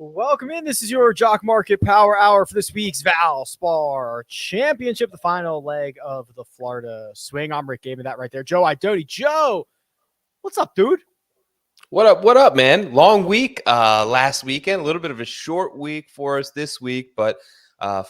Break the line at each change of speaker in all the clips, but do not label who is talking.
Welcome in. This is your Jock Market Power Hour for this week's Valspar Championship, the final leg of the Florida Swing. I'm Rick, gave me that right there. Joe Idoti. Joe, what's up, dude?
What up? What up, man? Long week last weekend, a little bit of a short week for us this week, but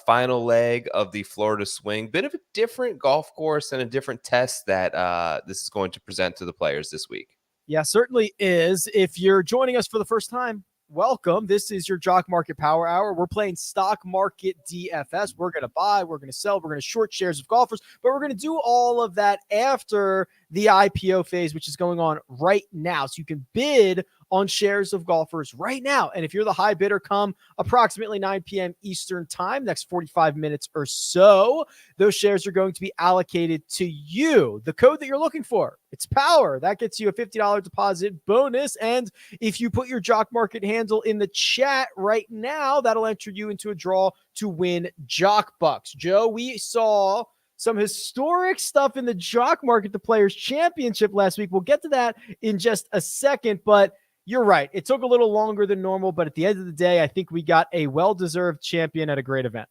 final leg of the Florida Swing. Bit of a different golf course and a different test that this is going to present to the players this week.
Yeah, certainly is. If you're joining us for the first time, welcome. This is your Jock Market Power Hour. We're playing stock market DFS. We're going to buy, we're going to sell, we're going to short shares of golfers, but we're going to do all of that after the IPO phase, which is going on right now. So you can bid on shares of golfers right now. And if you're the high bidder, come approximately 9 p.m. Eastern time, next 45 minutes or so, those shares are going to be allocated to you. The code that you're looking for, it's POWER. That gets you a $50 deposit bonus. And if you put your Jock Market handle in the chat right now, that'll enter you into a draw to win Jock Bucks. Joe, we saw some historic stuff in the Jock Market, the Players Championship last week. We'll get to that in just a second, but you're right. It took a little longer than normal, but at the end of the day, I think we got a well-deserved champion at a great event.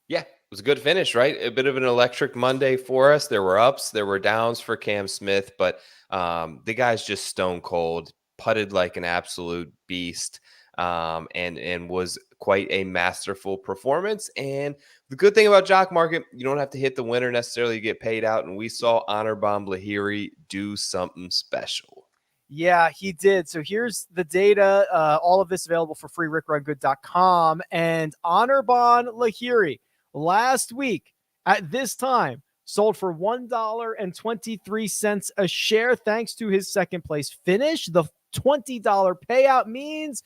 Yeah, it was a good finish, right? A bit of an electric Monday for us. There were ups, there were downs for Cam Smith, but the guy's just stone cold, putted like an absolute beast, and was quite a masterful performance. And the good thing about Jock Market, you don't have to hit the winner necessarily to get paid out. And we saw Anirban Lahiri do something special.
Yeah, he did. So here's the data. All of this available for free, RickRunGood.com. And Anirban Lahiri last week at this time sold for $1.23 a share thanks to his second place finish. The $20 payout means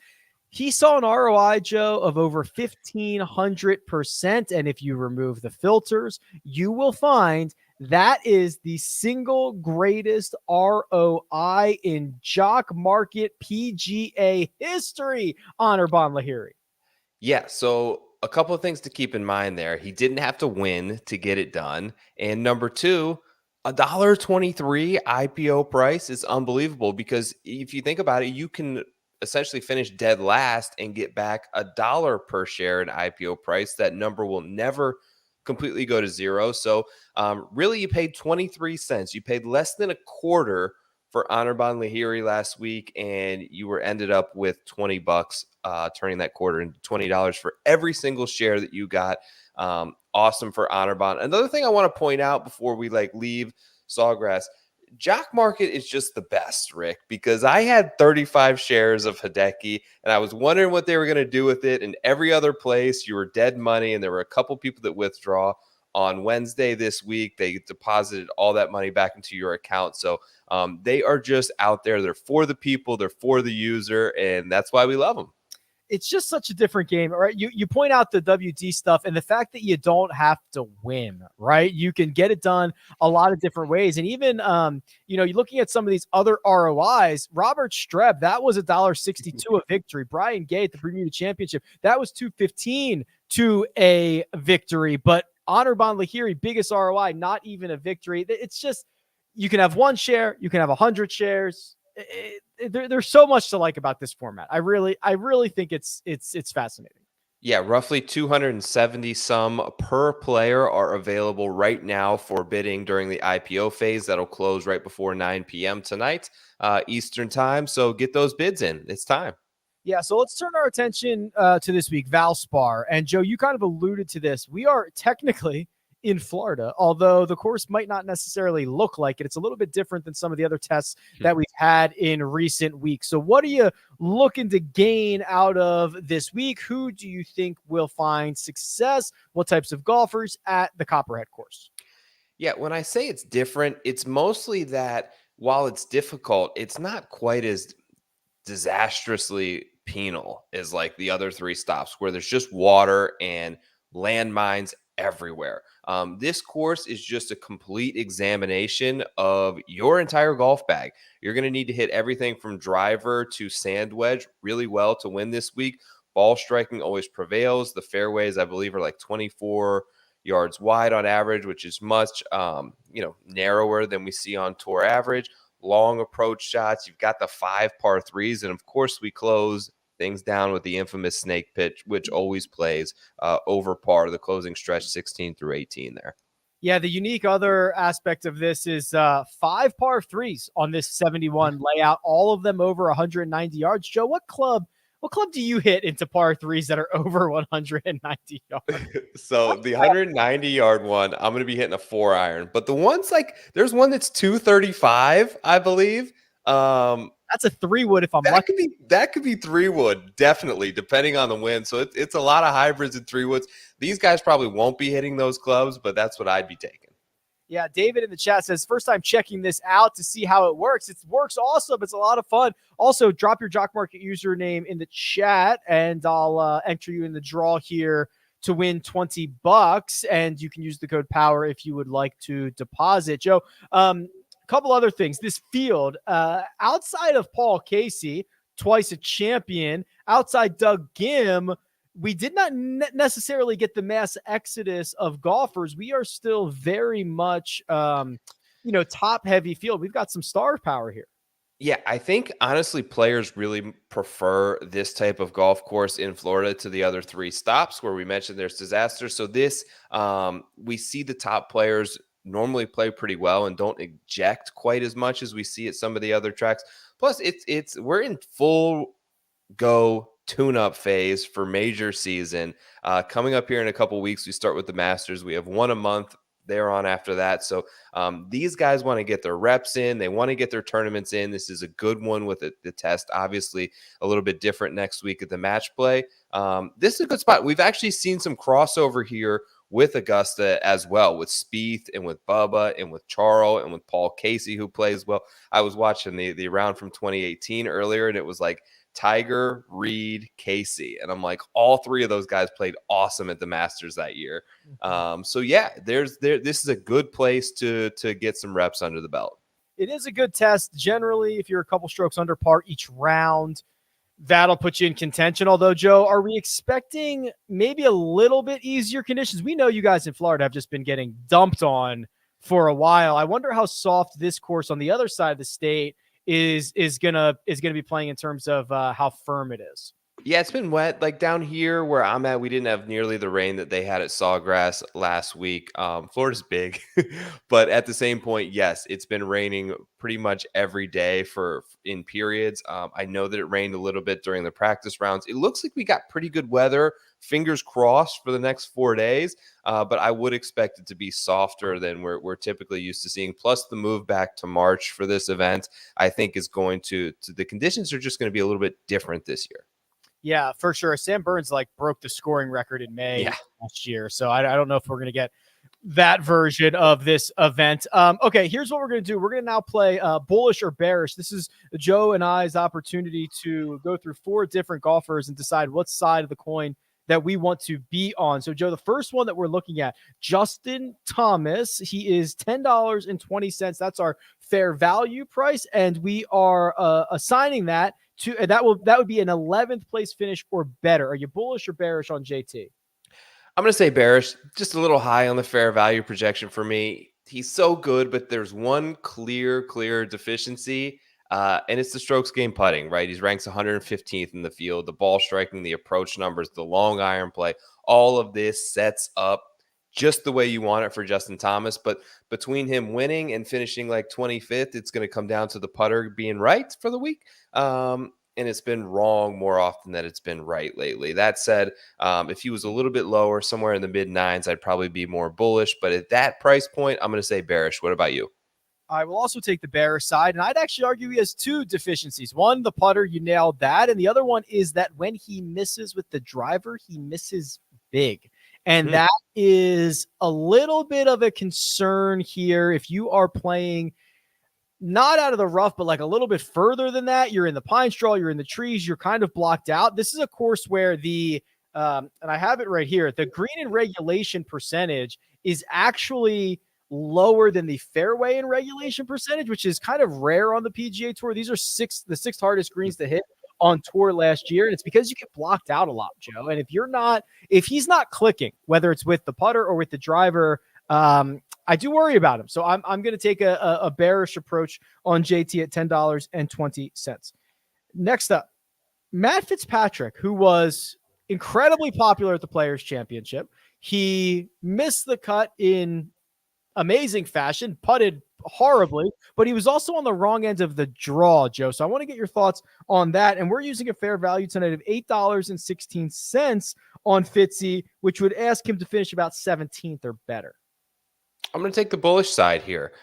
he saw an ROI, Joe, of over 1,500%. And if you remove the filters, you will find that is the single greatest ROI in Jock Market PGA history, Anirban Lahiri.
Yeah, so a couple of things to keep in mind there. He didn't have to win to get it done. And number two, $1.23 IPO price is unbelievable because if you think about it, you can essentially finish dead last and get back $1 per share in IPO price. That number will never completely go to zero. So really, you paid 23 cents. You paid less than a quarter for Anirban Lahiri last week, and you were ended up with $20, turning that quarter into $20 for every single share that you got. Awesome for Anirban. Another thing I want to point out before we leave Sawgrass, Jock Market is just the best, Rick, because I had 35 shares of Hideki, and I was wondering what they were going to do with it. And every other place, you were dead money, and there were a couple people that withdraw. On Wednesday this week, they deposited all that money back into your account. So they are just out there. They're for the people. They're for the user, and that's why we love them.
It's just such a different game, right? You point out the WD stuff and the fact that you don't have to win, right? You can get it done a lot of different ways. And even, you're looking at some of these other ROIs, Robert Streb, that was $1.62 a victory. Brian Gay at the Bermuda Championship, that was $2.15 to a victory. But Anirban Lahiri, biggest ROI, not even a victory. It's just, you can have one share, you can have 100 shares. There's so much to like about this format. I really think it's fascinating.
Yeah, roughly 270 some per player are available right now for bidding during the IPO phase. That'll close right before 9 p.m. tonight, Eastern time. So get those bids in. It's time.
Yeah, so let's turn our attention to this week, Valspar. And Joe, you kind of alluded to this. We are technically in Florida, although the course might not necessarily look like it. It's a little bit different than some of the other tests that we've had in recent weeks. So what are you looking to gain out of this week? Who do you think will find success? What types of golfers at the Copperhead course?
Yeah, when I say it's different, it's mostly that while it's difficult, it's not quite as disastrously penal as like the other three stops where there's just water and landmines everywhere. This course is just a complete examination of your entire golf bag. You're going to need to hit everything from driver to sand wedge really well to win this week. Ball striking always prevails. The fairways, I believe, are like 24 yards wide on average, which is much, narrower than we see on tour average. Long approach shots. You've got the 5 par 3s. And of course, we close things down with the infamous snake pitch, which always plays over par, the closing stretch 16 through 18 there.
Yeah, the unique other aspect of this is 5 par threes on this 71 layout, all of them over 190 yards. Joe, what club do you hit into par threes that are over 190 yards?
So the 190-yard one, I'm going to be hitting a 4-iron. But the ones there's one that's 235, I believe.
That's a 3-wood if I'm lucky.
That could be 3-wood, definitely, depending on the wind. So it's a lot of hybrids and 3-woods. These guys probably won't be hitting those clubs, but that's what I'd be taking.
Yeah, David in the chat says, first time checking this out to see how it works. It works awesome. It's a lot of fun. Also, drop your Jock Market username in the chat, and I'll enter you in the draw here to win $20. And you can use the code POWER if you would like to deposit. Joe, couple other things. This field, outside of Paul Casey, twice a champion, outside Doug Gim, we did not necessarily get the mass exodus of golfers. We are still very much, top heavy field. We've got some star power here.
Yeah, I think honestly players really prefer this type of golf course in Florida to the other 3 stops where we mentioned there's disasters. So this, we see the top players normally play pretty well and don't eject quite as much as we see at some of the other tracks. Plus, we're in full go tune-up phase for major season. Coming up here in a couple weeks, we start with the Masters. We have one a month. They're on after that. So these guys want to get their reps in. They want to get their tournaments in. This is a good one with the test. Obviously, a little bit different next week at the match play. This is a good spot. We've actually seen some crossover here with Augusta as well, with Spieth and with Bubba and with Charles and with Paul Casey, who plays well. I was watching the round from 2018 earlier, and it was like Tiger, Reed, Casey. And I'm like, all 3 of those guys played awesome at the Masters that year. So yeah, this is a good place to get some reps under the belt.
It is a good test. Generally, if you're a couple strokes under par each round, that'll put you in contention. Although, Joe, are we expecting maybe a little bit easier conditions? We know you guys in Florida have just been getting dumped on for a while. I wonder how soft this course on the other side of the state is gonna be playing in terms of how firm it is.
Yeah, it's been wet. Like down here where I'm at, we didn't have nearly the rain that they had at Sawgrass last week. Florida's big, but at the same point, yes, it's been raining pretty much every day in periods. I know that it rained a little bit during the practice rounds. It looks like we got pretty good weather. Fingers crossed for the next 4 days. But I would expect it to be softer than we're typically used to seeing. Plus the move back to March for this event, I think is going to the conditions are just going to be a little bit different this year.
Yeah, for sure. Sam Burns broke the scoring record in May last year. So I don't know if we're going to get that version of this event. Okay, here's what we're going to do. We're going to now play bullish or bearish. This is Joe and I's opportunity to go through 4 different golfers and decide what side of the coin that we want to be on. So, Joe, the first one that we're looking at, Justin Thomas. He is $10.20. That's our fair value price, and we are assigning that to that would be an 11th place finish or better. Are you bullish or bearish on JT?
I'm going to say bearish, just a little high on the fair value projection for me. He's so good, but there's one clear deficiency, and it's the strokes gained putting, right? He's ranks 115th in the field, the ball striking, the approach numbers, the long iron play. All of this sets up just the way you want it for Justin Thomas. But between him winning and finishing like 25th, it's going to come down to the putter being right for the week. And it's been wrong more often than it's been right lately. That said, if he was a little bit lower, somewhere in the mid-9s, I'd probably be more bullish. But at that price point, I'm going to say bearish. What about you?
I will also take the bearish side, and I'd actually argue he has 2 deficiencies. One, the putter, you nailed that. And the other one is that when he misses with the driver, he misses big. And that is a little bit of a concern here. If you are playing not out of the rough, but like a little bit further than that, you're in the pine straw, you're in the trees, you're kind of blocked out. This is a course where and I have it right here, the green in regulation percentage is actually lower than the fairway in regulation percentage, which is kind of rare on the PGA Tour. These are the 6th hardest greens to hit on tour last year. And it's because you get blocked out a lot, Joe. And if he's not clicking, whether it's with the putter or with the driver, I do worry about him. So I'm going to take a bearish approach on JT at $10.20. Next up, Matt Fitzpatrick, who was incredibly popular at the Players' Championship, he missed the cut in amazing fashion, putted horribly, but he was also on the wrong end of the draw, Joe. So I want to get your thoughts on that. And we're using a fair value tonight of $8.16 on Fitzy, which would ask him to finish about 17th or better.
I'm going to take the bullish side here.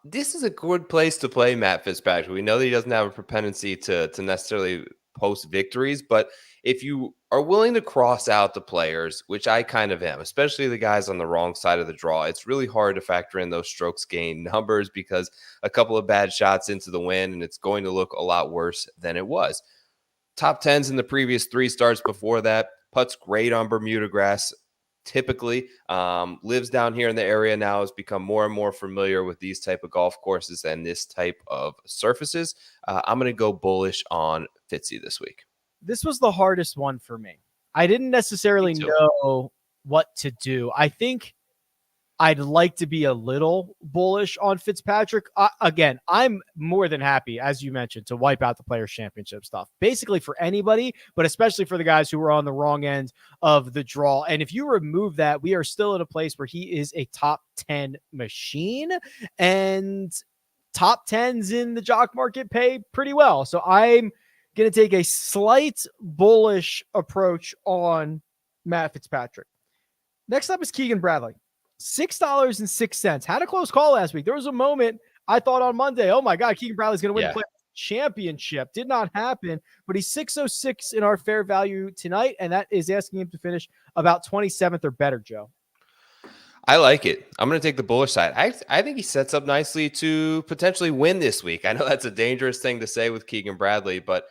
This is a good place to play Matt Fitzpatrick. We know that he doesn't have a propensity to necessarily post victories, but if you are willing to cross out the players, which I kind of am, especially the guys on the wrong side of the draw, it's really hard to factor in those strokes gained numbers because a couple of bad shots into the win, and it's going to look a lot worse than it was. Top 10s in the previous 3 starts before that. Putts great on Bermuda grass. Typically lives down here in the area now, has become more and more familiar with these type of golf courses and this type of surfaces. I'm going to go bullish on Fitzy this week.
This was the hardest one for me. I didn't necessarily know what to do. I think I'd like to be a little bullish on Fitzpatrick. Again, I'm more than happy, as you mentioned, to wipe out the Players' Championship stuff, basically for anybody, but especially for the guys who were on the wrong end of the draw. And if you remove that, we are still in a place where he is a top 10 machine, and top 10s in the jock market pay pretty well. So I'm going to take a slight bullish approach on Matt Fitzpatrick. Next up is Keegan Bradley. $6.06. Had a close call last week. There was a moment I thought on Monday, oh my God, Keegan Bradley's going to win the Players' Championship. Did not happen, but he's 606 in our fair value tonight, and that is asking him to finish about 27th or better, Joe.
I like it. I'm going to take the bullish side. I think he sets up nicely to potentially win this week. I know that's a dangerous thing to say with Keegan Bradley, but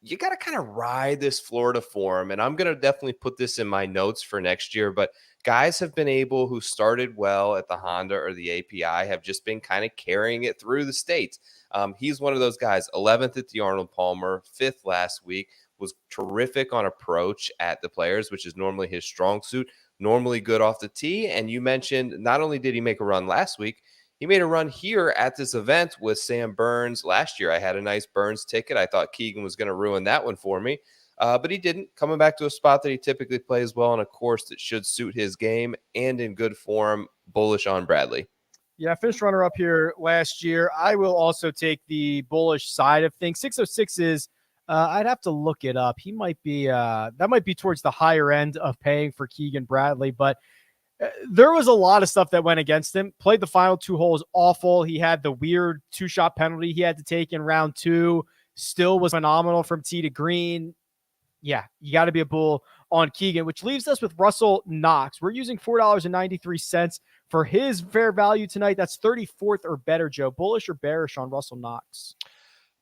you got to kind of ride this Florida form, and I'm going to definitely put this in my notes for next year, but guys have been able, who started well at the Honda or the API, have just been kind of carrying it through the states. He's one of those guys, 11th at the Arnold Palmer, 5th last week, was terrific on approach at the Players, which is normally his strong suit, normally good off the tee. And you mentioned not only did he make a run last week, he made a run here at this event with Sam Burns last year. I had a nice Burns ticket. I thought Keegan was going to ruin that one for me. But he didn't, coming back to a spot that he typically plays well on a course that should suit his game and in good form. Bullish on Bradley.
Yeah, finished runner-up here last year. I will also take the bullish side of things. 606 is, I'd have to look it up. He might be, that might be towards the higher end of paying for Keegan Bradley, but there was a lot of stuff that went against him. Played the final 2 holes awful. He had the weird 2-shot penalty he had to take in round 2. Still was phenomenal from tee to green. Yeah, you got to be a bull on Keegan, which leaves us with Russell Knox. We're using $4.93 for his fair value tonight. That's 34th or better, Joe. Bullish or bearish on Russell Knox?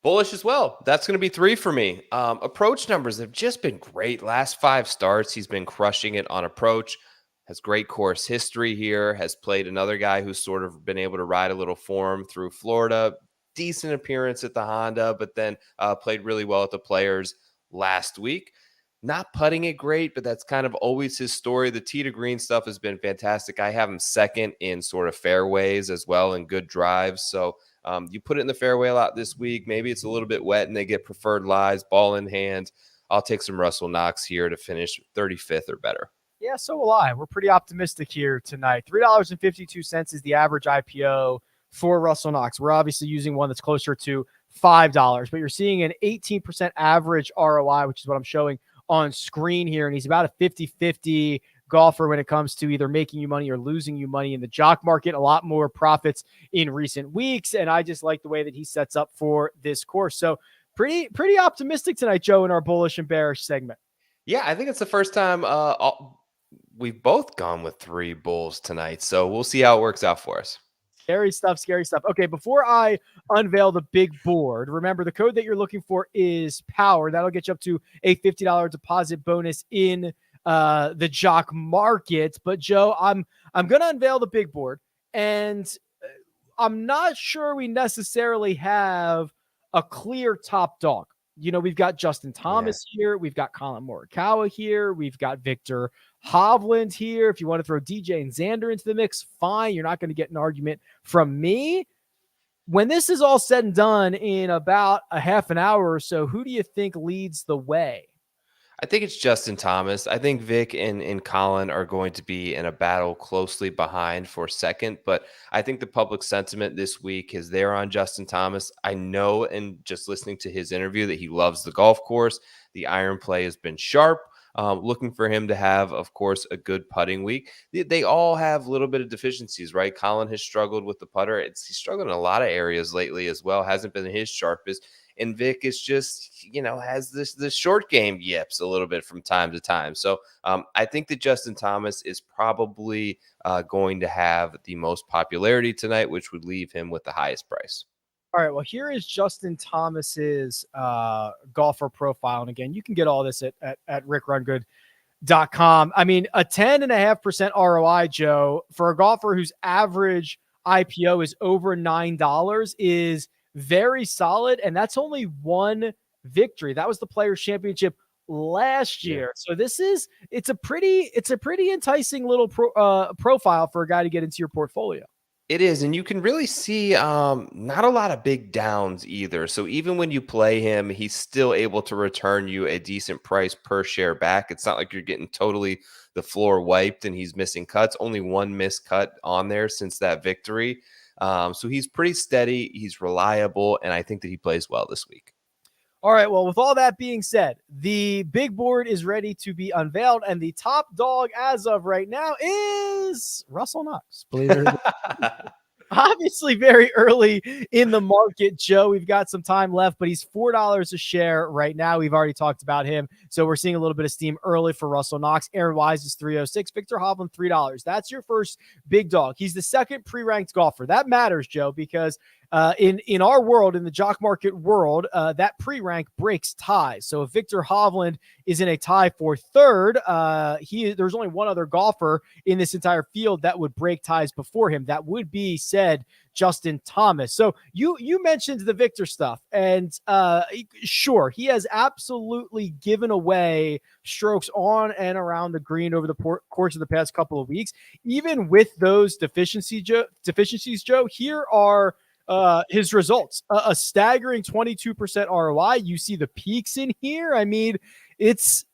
Bullish as well. That's going to be 3 for me. Approach numbers have just been great. Last 5 starts, he's been crushing it on approach. Has great course history here. Has played another guy who's sort of been able to ride a little form through Florida. Decent appearance at the Honda, but then played really well at the Players last week. Not putting it great, but that's kind of always his story. The tee to green stuff has been fantastic. I have him second in sort of fairways as well and good drives. So you put it in the fairway a lot this week. Maybe it's a little bit wet and they get preferred lies, ball in hand. I'll take some Russell Knox here to finish 35th or better.
Yeah, so will I. We're pretty optimistic here tonight. $3.52 is the average IPO for Russell Knox. We're obviously using one that's closer to $5, but you're seeing an 18% average ROI, which is what I'm showing on screen here. And he's about a 50-50 golfer when it comes to either making you money or losing you money in the jock market. A lot more profits in recent weeks. And I just like the way that he sets up for this course. So pretty optimistic tonight, Joe, in our bullish and bearish segment.
Yeah, I think it's the first time we've both gone with 3 bulls tonight. So we'll see how it works out for us.
Scary stuff, scary stuff. Okay, before I unveil the big board, remember the code that you're looking for is POWER. That'll get you up to a $50 deposit bonus in the jock market. But Joe, I'm going to unveil the big board, and I'm not sure we necessarily have a clear top dog. You know, we've got Justin Thomas here. We've got Colin Morikawa here. We've got Victor Hovland here. If you want to throw DJ and Xander into the mix, fine. You're not going to get an argument from me. When this is all said and done in about a half an hour or so, who do you think leads the way?
I think it's Justin Thomas. I think Vic and Colin are going to be in a battle closely behind for second, but I think the public sentiment this week is there on Justin Thomas. I know, and just listening to his interview, that he loves the golf course. The iron play has been sharp. Looking for him to have, of course, a good putting week. They all have a little bit of deficiencies, right? Colin has struggled with the putter. He's struggled in a lot of areas lately as well. Hasn't been his sharpest. And Vic is just, has this short game yips a little bit from time to time. So I think that Justin Thomas is probably going to have the most popularity tonight, which would leave him with the highest price.
All right, well, here is Justin Thomas's golfer profile. And again, you can get all this at RickRunGood.com. I mean, a 10.5% ROI, Joe, for a golfer whose average IPO is over $9 is very solid. And that's only one victory. That was the Players Championship last year. So it's a pretty enticing little profile for a guy to get into your portfolio.
It is, and you can really see not a lot of big downs either. So even when you play him, he's still able to return you a decent price per share back. It's not like you're getting totally the floor wiped and he's missing cuts. Only one missed cut on there since that victory. So he's pretty steady. He's reliable, and I think that he plays well this week.
All right, well, with all that being said, the big board is ready to be unveiled, and the top dog as of right now is Russell Knox. Believe it or not. Obviously very early in the market, Joe. We've got some time left, but he's $4 a share right now. We've already talked about him, so we're seeing a little bit of steam early for Russell Knox. Aaron Wise is $3.06. Victor Hovland, $3. That's your first big dog. He's the second pre-ranked golfer. That matters, Joe, because in our world, in the jock market world, that pre-rank breaks ties. So if Victor Hovland is in a tie for third, there's only one other golfer in this entire field that would break ties before him. That would be said Justin Thomas. So you mentioned the Victor stuff, and sure, he has absolutely given away strokes on and around the green over the course of the past couple of weeks. Even with those deficiencies, Joe, here are his results. A staggering 22% ROI. You see the peaks in here. I mean, it's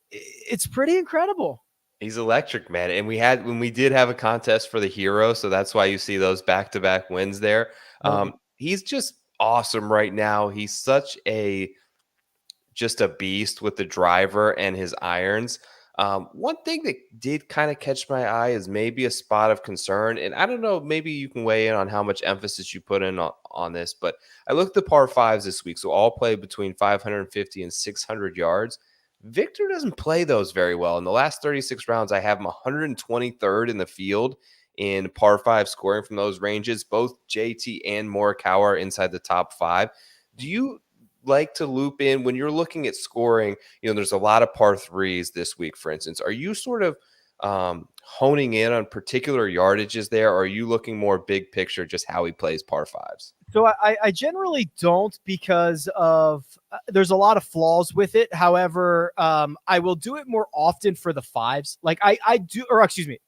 pretty incredible.
He's electric, man. And when we did have a contest for the hero, so that's why you see those back-to-back wins there. He's just awesome right now. He's just a beast with the driver and his irons. One thing that did kind of catch my eye is maybe a spot of concern. And I don't know, maybe you can weigh in on how much emphasis you put in on this, but I looked at the par fives this week. So all play between 550 and 600 yards. Victor doesn't play those very well. In the last 36 rounds, I have him 123rd in the field in par five scoring from those ranges. Both JT and Morikawa are inside the top five. Do you like to loop in when you're looking at scoring? There's a lot of par threes this week, for instance. Are you sort of honing in on particular yardages there, or are you looking more big picture, just how he plays par fives?
So I generally don't, because of there's a lot of flaws with it. However, I will do it more often for the fives. Like I do, or excuse me,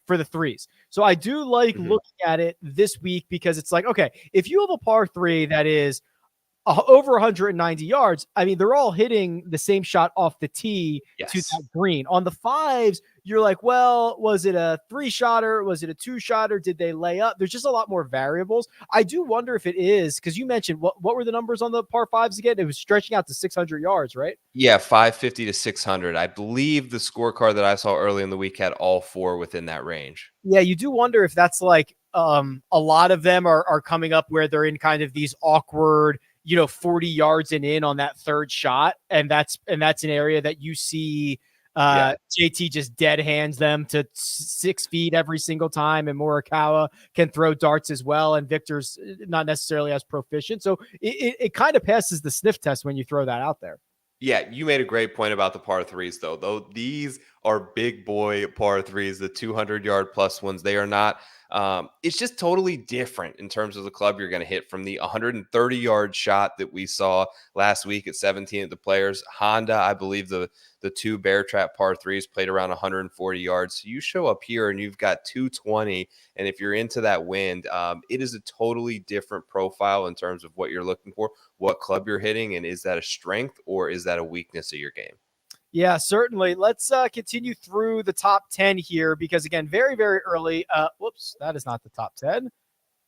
for the threes. So I do like looking at it this week, because it's like, okay, if you have a par three that is over 190 yards, I mean, they're all hitting the same shot off the tee to that green. On the fives, you're like, well, was it a 3-shotter? Was it a 2-shotter? Did they lay up? There's just a lot more variables. I do wonder if it is, because you mentioned what were the numbers on the par fives again? It was stretching out to 600 yards, right?
Yeah, 550 to 600. I believe the scorecard that I saw early in the week had all four within that range.
Yeah, you do wonder if that's like a lot of them are coming up where they're in kind of these awkward, 40 yards and in on that third shot. And that's an area that you see JT just dead hands them to 6 feet every single time. And Morikawa can throw darts as well. And Victor's not necessarily as proficient. So it kind of passes the sniff test when you throw that out there.
Yeah, you made a great point about the par threes, though. These are big boy par threes, the 200-yard plus ones. They are not. It's just totally different in terms of the club you're going to hit from the 130-yard shot that we saw last week at 17 at the Players. Honda, I believe the two bear trap par threes played around 140 yards. So you show up here and you've got 220. And if you're into that wind, it is a totally different profile in terms of what you're looking for, what club you're hitting, and is that a strength or is that a weakness of your game?
Yeah, certainly. Let's continue through the top 10 here because, again, very, very early. Whoops, that is not the top 10.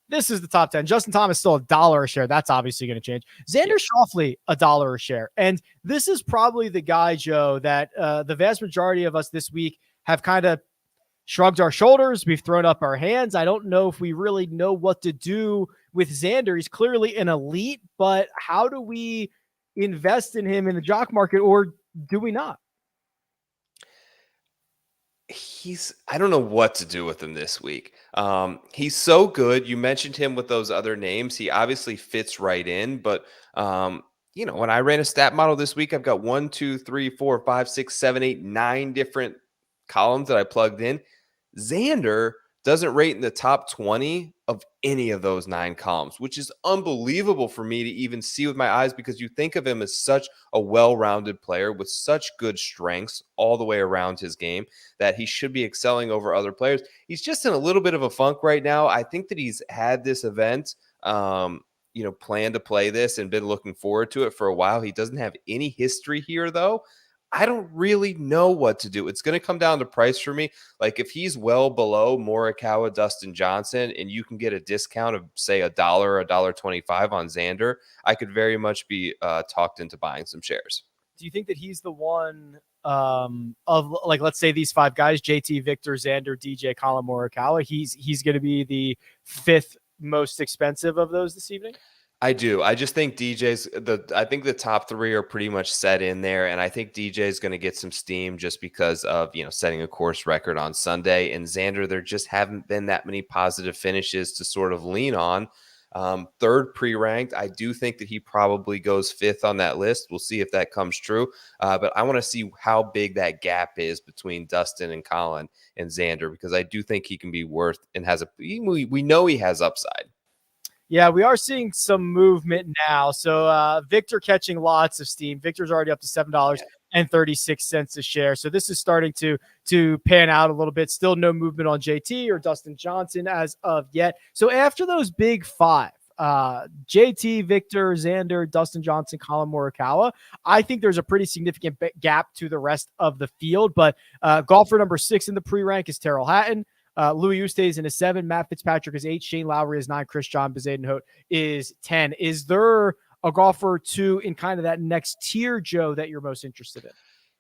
This is the top 10. Justin Thomas still $1 a share. That's obviously going to change. Xander Schauffele, $1 a share. And this is probably the guy, Joe, that the vast majority of us this week have kind of shrugged our shoulders. We've thrown up our hands. I don't know if we really know what to do with Xander. He's clearly an elite, but how do we invest in him in the jock market, or do we not?
I don't know what to do with him this week. He's so good. You mentioned him with those other names. He obviously fits right in, but when I ran a stat model this week, I've got 1, 2, 3, 4, 5, 6, 7, 8, 9 different columns that I plugged in. Xander doesn't rate in the top 20 of any of those 9 columns, which is unbelievable for me to even see with my eyes, because you think of him as such a well-rounded player with such good strengths all the way around his game that he should be excelling over other players. He's just in a little bit of a funk right now. I think that he's had this event, planned to play this and been looking forward to it for a while. He doesn't have any history here, though. I don't really know what to do. It's going to come down to price for me. Like if he's well below Morikawa, Dustin Johnson, and you can get a discount of say $1, $1.25 on Xander, I could very much be talked into buying some shares.
Do you think that he's the one of, like, let's say these 5 guys, JT, Victor, Xander, DJ, Colin, Morikawa, he's going to be the 5th most expensive of those this evening?
I do. I just think I think the top 3 are pretty much set in there. And I think DJ is going to get some steam just because of, setting a course record on Sunday. And Xander, there just haven't been that many positive finishes to sort of lean on. 3rd pre-ranked. I do think that he probably goes 5th on that list. We'll see if that comes true. But I want to see how big that gap is between Dustin and Colin and Xander, because I do think he can be worth and we know he has upside.
Yeah, we are seeing some movement now. So Victor catching lots of steam. Victor's already up to $7.36 a share. So this is starting to pan out a little bit. Still no movement on JT or Dustin Johnson as of yet. So after those big 5, JT, Victor, Xander, Dustin Johnson, Colin Morikawa, I think there's a pretty significant gap to the rest of the field. But golfer number 6 in the pre-rank is Terrell Hatton. Louis Oosthuizen is 7, Matt Fitzpatrick is 8, Shane Lowry is 9, Chris John Bezadenhout is 10. Is there a golfer or two in kind of that next tier, Joe, that you're most interested in?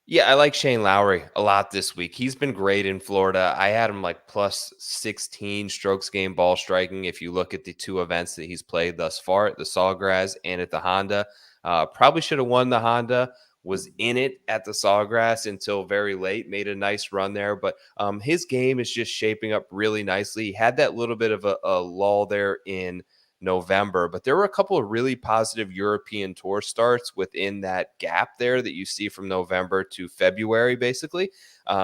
Yeah, I like Shane Lowry a lot this week. He's been great in Florida. I had him like plus 16 strokes gained ball striking. If you look at the 2 events that he's played thus far, at the Sawgrass and at the Honda, probably should have won the Honda. Was in it at the Sawgrass until very late, made a nice run there. But his game is just shaping up really nicely. He had that little bit of a lull there in November, but there were a couple of really positive European Tour starts within that gap there that you see from November to February, basically,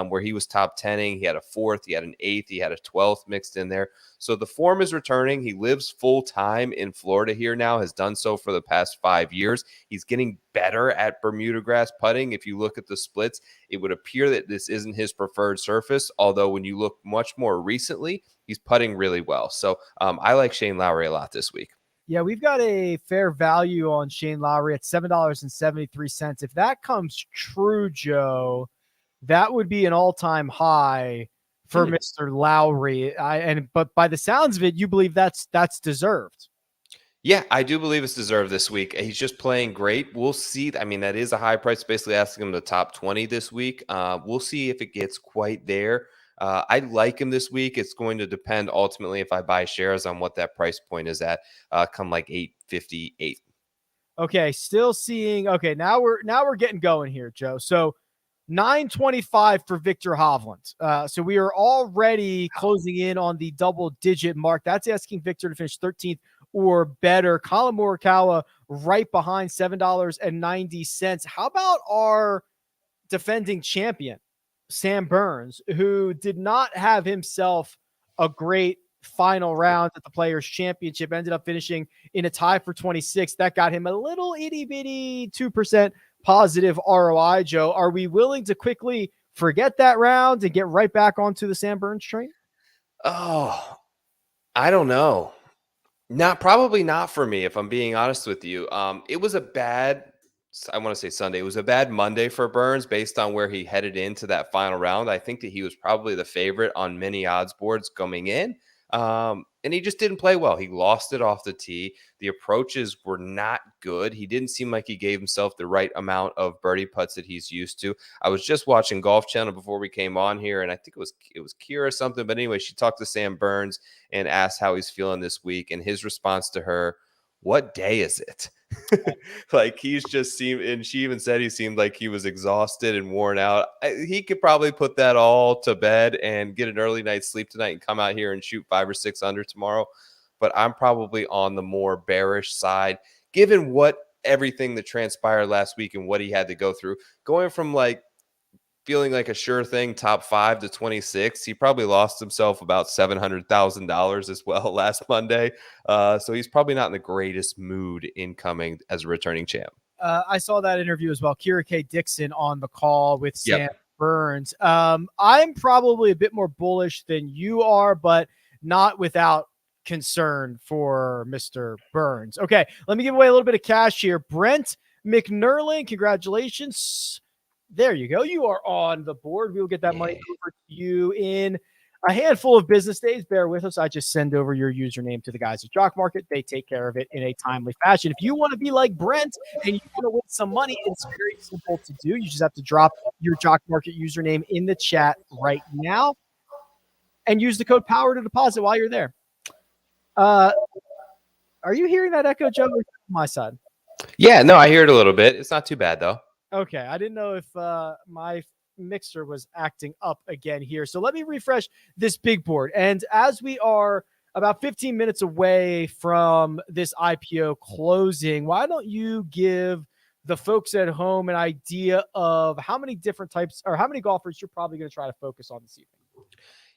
where he was top 10ing. He had a 4th, he had an 8th, he had a 12th mixed in there. So the form is returning. He lives full time in Florida here now, has done so for the past 5 years. He's getting better at Bermuda grass putting. If you look at the splits, it would appear that this isn't his preferred surface, although when you look much more recently, he's putting really well. So I like Shane Lowry a lot this week.
Yeah, we've got a fair value on Shane Lowry at $7.73. If that comes true, Joe, that would be an all-time high for Mr. Lowry. But by the sounds of it, you believe that's deserved.
Yeah, I do believe it's deserved this week. He's just playing great. We'll see. I mean, that is a high price, basically asking him the top 20 this week. We'll see if it gets quite there. I like him this week. It's going to depend ultimately if I buy shares on what that price point is at come like 858.
Okay, still seeing. Okay, now we're getting going here, Joe. So 925 for Victor Hovland. So we are already closing in on the double-digit mark. That's asking Victor to finish 13th or better. Colin Morikawa right behind, $7.90. How about our defending champion, Sam Burns, who did not have himself a great final round at the Players' Championship, ended up finishing in a tie for 26. That got him a little itty bitty 2% positive ROI, Joe. Are we willing to quickly forget that round and get right back onto the Sam Burns train?
Oh, I don't know. Probably not for me, if I'm being honest with you. It was a bad, I want to say Sunday. It was a bad Monday for Burns based on where he headed into that final round. I think that he was probably the favorite on many odds boards coming in. And he just didn't play well. He lost it off the tee. The approaches were not good. He didn't seem like he gave himself the right amount of birdie putts that he's used to. I was just watching Golf Channel before we came on here, and I think it was Kira or something. But anyway, she talked to Sam Burns and asked how he's feeling this week. And his response to her, "What day is it?" Like he's just seemed, and she even said he seemed like he was exhausted and worn out. He could probably put that all to bed and get an early night's sleep tonight and come out here and shoot 5 or 6 under tomorrow. But I'm probably on the more bearish side, given what everything that transpired last week and what he had to go through, going from like feeling like a sure thing top 5 to 26. He probably lost himself about $700,000 as well last Monday. So he's probably not in the greatest mood incoming as a returning champ.
I saw that interview as well. Kira K. Dixon on the call with Sam
Yep.
Burns. I'm probably a bit more bullish than you are, but not without concern for Mr. Burns. Okay, let me give away a little bit of cash here. Brent McNerlin, congratulations. There you go. You are on the board. We will get that money over to you in a handful of business days. Bear with us. I just send over your username to the guys at Jock Market. They take care of it in a timely fashion. If you want to be like Brent and you want to win some money, it's very simple to do. You just have to drop your Jock Market username in the chat right now and use the code POWER to deposit while you're there. Are you hearing that echo, Joe? Or my side?
Yeah, no, I hear it a little bit. It's not too bad though.
Okay, I didn't know if my mixer was acting up again here. So let me refresh this big board. And as we are about 15 minutes away from this IPO closing, why don't you give the folks at home an idea of how many different types or how many golfers you're probably going to try to focus on this evening?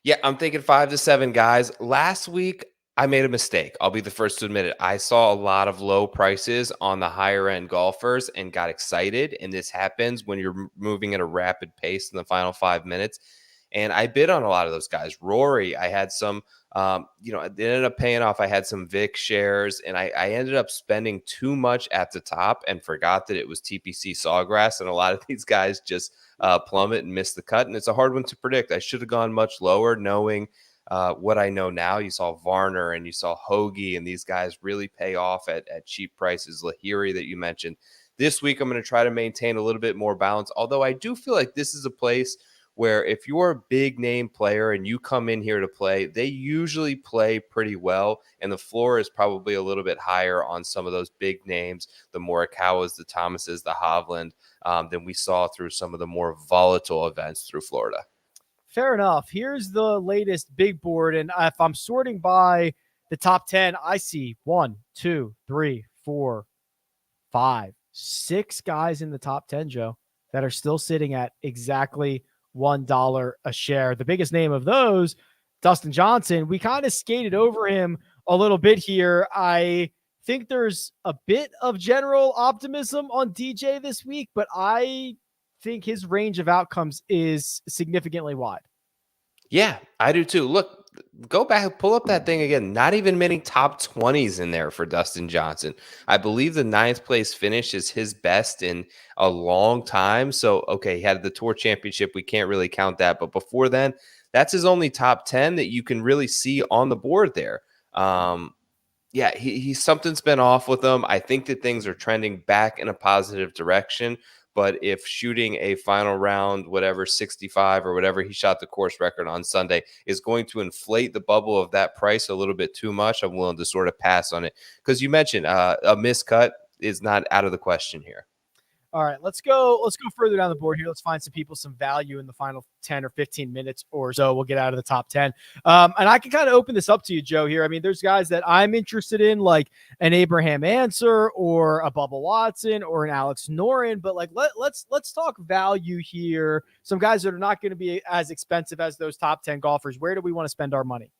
Yeah, I'm thinking 5 to 7 guys. Last week, I made a mistake. I'll be the first to admit it. I saw a lot of low prices on the higher end golfers and got excited. And this happens when you're moving at a rapid pace in the final 5 minutes. And I bid on a lot of those guys. Rory, I had some, it ended up paying off. I had some Vic shares, and I ended up spending too much at the top and forgot that it was TPC Sawgrass. And a lot of these guys just plummet and miss the cut. And it's a hard one to predict. I should have gone much lower knowing what I know now. You saw Varner and you saw Hoagie, and these guys really pay off at cheap prices. Lahiri that you mentioned. This week, I'm going to try to maintain a little bit more balance, although I do feel like this is a place where if you're a big name player and you come in here to play, they usually play pretty well. And the floor is probably a little bit higher on some of those big names, the Morikawas, the Thomases, the Hovland, than we saw through some of the more volatile events through Florida.
Fair enough. Here's the latest big board. And if I'm sorting by the top 10, I see 1, 2, 3, 4, 5, 6 guys in the top 10, Joe, that are still sitting at exactly $1 a share. The biggest name of those, Dustin Johnson. We kind of skated over him a little bit here. I think there's a bit of general optimism on DJ this week, but I think his range of outcomes is significantly wide.
Yeah, I do too. Look, go back, pull up that thing again. Not even many top 20s in there for Dustin Johnson. I believe the 9th place finish is his best in a long time. So, okay, he had the Tour Championship. We can't really count that. But before then, that's his only top 10 that you can really see on the board there. Yeah, he's something's been off with him. I think that things are trending back in a positive direction. But if shooting a final round, whatever, 65 or whatever he shot the course record on Sunday is going to inflate the bubble of that price a little bit too much, I'm willing to sort of pass on it. Because you mentioned a miscut is not out of the question here.
All right, let's go. Let's go further down the board here. Let's find some people some value in the final 10 or 15 minutes or so. We'll get out of the top 10. And I can kind of open this up to you, Joe, here. I mean, there's guys that I'm interested in, like an Abraham Answer or a Bubba Watson or an Alex Noren. But like let's talk value here. Some guys that are not going to be as expensive as those top 10 golfers. Where do we want to spend our money?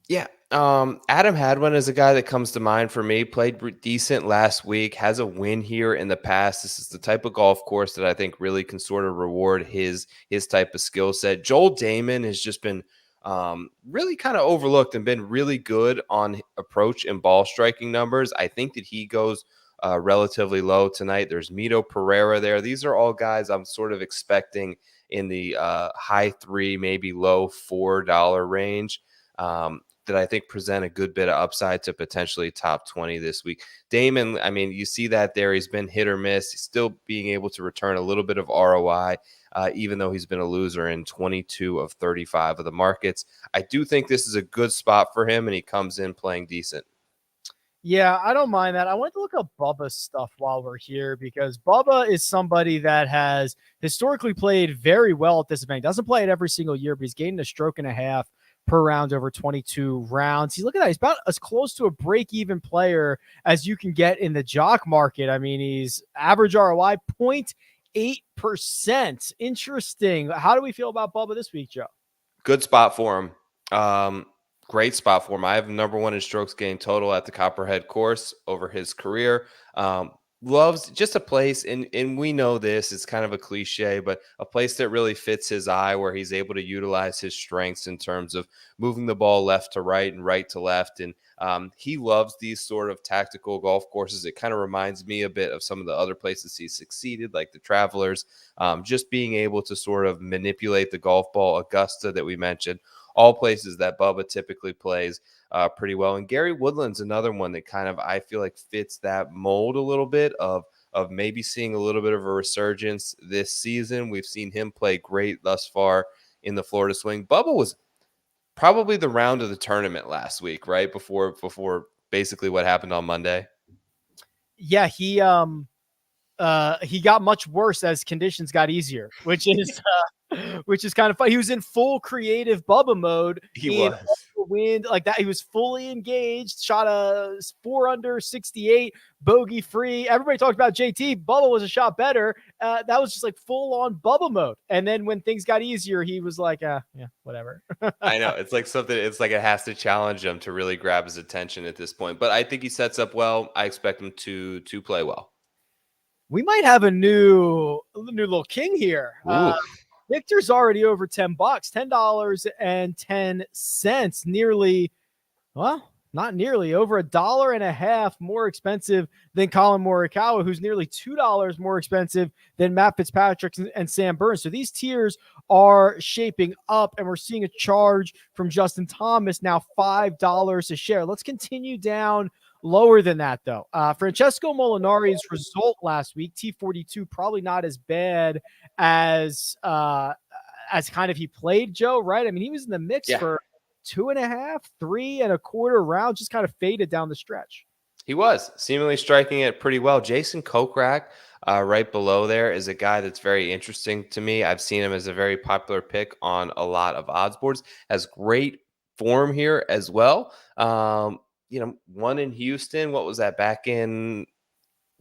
Yeah. Adam Hadwin is a guy that comes to mind for me. Played decent last week, has a win here in the past. This is the type of golf course that I think really can sort of reward his type of skill set. Joel Damon has just been really kind of overlooked and been really good on approach and ball striking numbers. I think that he goes relatively low tonight. There's Mito Pereira there. These are all guys I'm sort of expecting in the high $3, maybe low $4 range. That I think present a good bit of upside to potentially top 20 this week. Damon, I mean, you see that there. He's been hit or miss. He's still being able to return a little bit of ROI, even though he's been a loser in 22 of 35 of the markets. I do think this is a good spot for him, and he comes in playing decent.
Yeah, I don't mind that. I want to look up Bubba's stuff while we're here because Bubba is somebody that has historically played very well at this event. Doesn't play it every single year, but he's gained a stroke and a half per round over 22 rounds. He's looking at, he's about as close to a break-even player as you can get in the jock market. I mean, he's average ROI 0.8%. Interesting. How do we feel about Bubba this week, Joe?
Good spot for him. Great spot for him. I have number one in strokes gained total at the Copperhead course over his career. Loves just a place, and we know this, it's kind of a cliche, but a place that really fits his eye where he's able to utilize his strengths in terms of moving the ball left to right and right to left. And he loves these sort of tactical golf courses. It kind of reminds me a bit of some of the other places he's succeeded, like the Travelers, just being able to sort of manipulate the golf ball. Augusta that we mentioned, all places that Bubba typically plays pretty well. And Gary Woodland's another one that kind of, I feel like, fits that mold a little bit of maybe seeing a little bit of a resurgence this season. We've seen him play great thus far in the Florida swing. Bubba was probably the round of the tournament last week, right? Before basically what happened on Monday.
Yeah, he got much worse as conditions got easier, which is kind of fun. He was in full creative Bubba mode.
He was
wind like that. He was fully engaged, shot a 4 under 68, bogey free. Everybody talked about JT. Bubba was a shot better. That was just like full on Bubba mode. And then when things got easier, he was like, yeah, whatever.
I know. It's like something, it's like it has to challenge him to really grab his attention at this point. But I think he sets up well. I expect him to play well.
We might have a new little king here. Victor's already over $10, $10.10, nearly, well, not nearly, over $1.50 more expensive than Colin Morikawa, who's nearly $2 more expensive than Matt Fitzpatrick and Sam Burns. So these tiers are shaping up, and we're seeing a charge from Justin Thomas, now $5 a share. Let's continue down lower than that, though. Francesco Molinari's result last week, T42, probably not as bad as kind of he played, Joe, right? I mean, he was in the mix for 2.5, 3.25 rounds, just kind of faded down the stretch.
He was seemingly striking it pretty well. Jason Kokrak, right below there, is a guy that's very interesting to me. I've seen him as a very popular pick on a lot of odds boards. Has great form here as well. One in Houston. What was that, back in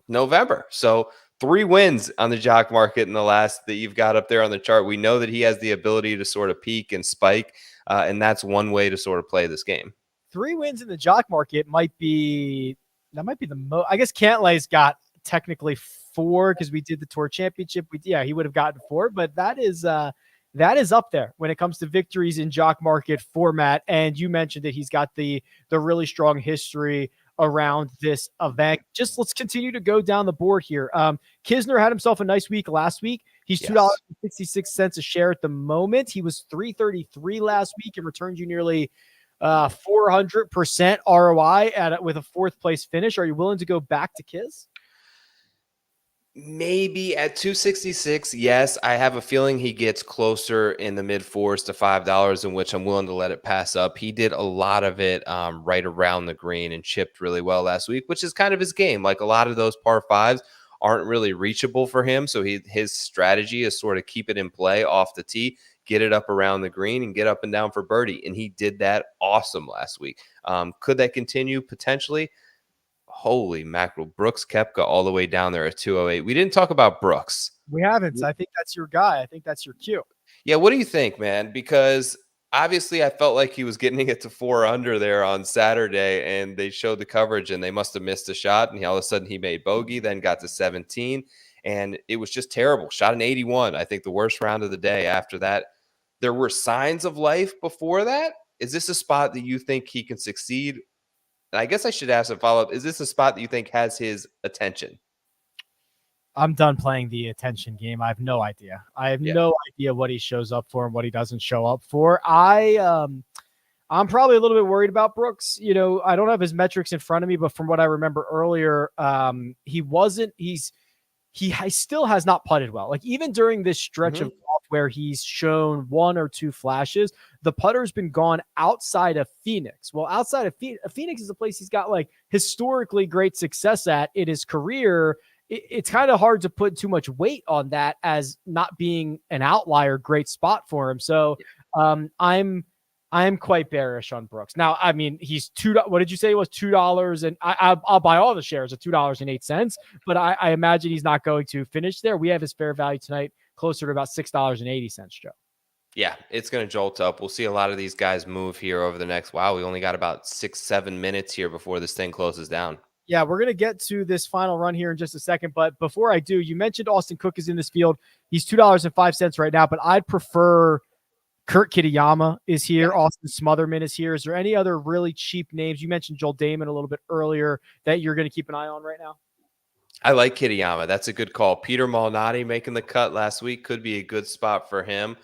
November? So 3 wins on the jock market in the last that you've got up there on the chart. We know that he has the ability to sort of peak and spike, and that's one way to sort of play this game.
3 wins in the jock market might be the most. I guess Cantlay's got technically 4 because we did the Tour Championship. He would have gotten 4, but that is up there when it comes to victories in jock market format. And you mentioned that he's got the really strong history around this event. Just let's continue to go down the board here. Kisner had himself a nice week last week. He's $2.66 a share at the moment. He was $3.33 last week and returned you nearly 400% ROI with a 4th place finish. Are you willing to go back to Kiz?
Maybe at 266, yes. I have a feeling he gets closer in the mid 4s to $5, in which I'm willing to let it pass up. He did a lot of it right around the green and chipped really well last week, which is kind of his game. Like a lot of those par 5s aren't really reachable for him. So his strategy is sort of keep it in play off the tee, get it up around the green, and get up and down for birdie. And he did that awesome last week. Could that continue? Potentially. Holy mackerel. Brooks Koepka all the way down there at 208. We didn't talk about Brooks.
We haven't. I think that's your guy. I think that's your cue.
Yeah, what do you think, man? Because obviously I felt like he was getting it to 4 under there on Saturday, and they showed the coverage and they must have missed a shot, and all of a sudden he made bogey, then got to 17, and it was just terrible. Shot an 81, I think the worst round of the day. After that, there were signs of life before that. Is this a spot that you think he can succeed? And I guess I should ask a follow-up. Is this a spot that you think has his attention?
I'm done playing the attention game. I have no idea. I have no idea what he shows up for and what he doesn't show up for. I'm probably a little bit worried about Brooks. You know, I don't have his metrics in front of me, but from what I remember earlier, he still has not putted well. Like even during this stretch of golf where he's shown 1 or 2 flashes, the putter's been gone outside of Phoenix. Well, outside of Phoenix is a place he's got like historically great success at in his career. It's kind of hard to put too much weight on that as not being an outlier, great spot for him. So I'm quite bearish on Brooks. Now, I mean, he's what did you say it was $2? And I'll buy all the shares at $2.08, but I imagine he's not going to finish there. We have his fair value tonight closer to about $6.80, Joe.
Yeah, it's going to jolt up. We'll see a lot of these guys move here over the next, we only got about 6-7 minutes here before this thing closes down.
Yeah, we're going to get to this final run here in just a second. But before I do, you mentioned Austin Cook is in this field. He's $2.05 right now, but I'd prefer Kurt Kitayama is here. Yeah. Austin Smotherman is here. Is there any other really cheap names? You mentioned Joel Damon a little bit earlier that you're going to keep an eye on right now.
I like Kitayama. That's a good call. Peter Malnati making the cut last week could be a good spot for him.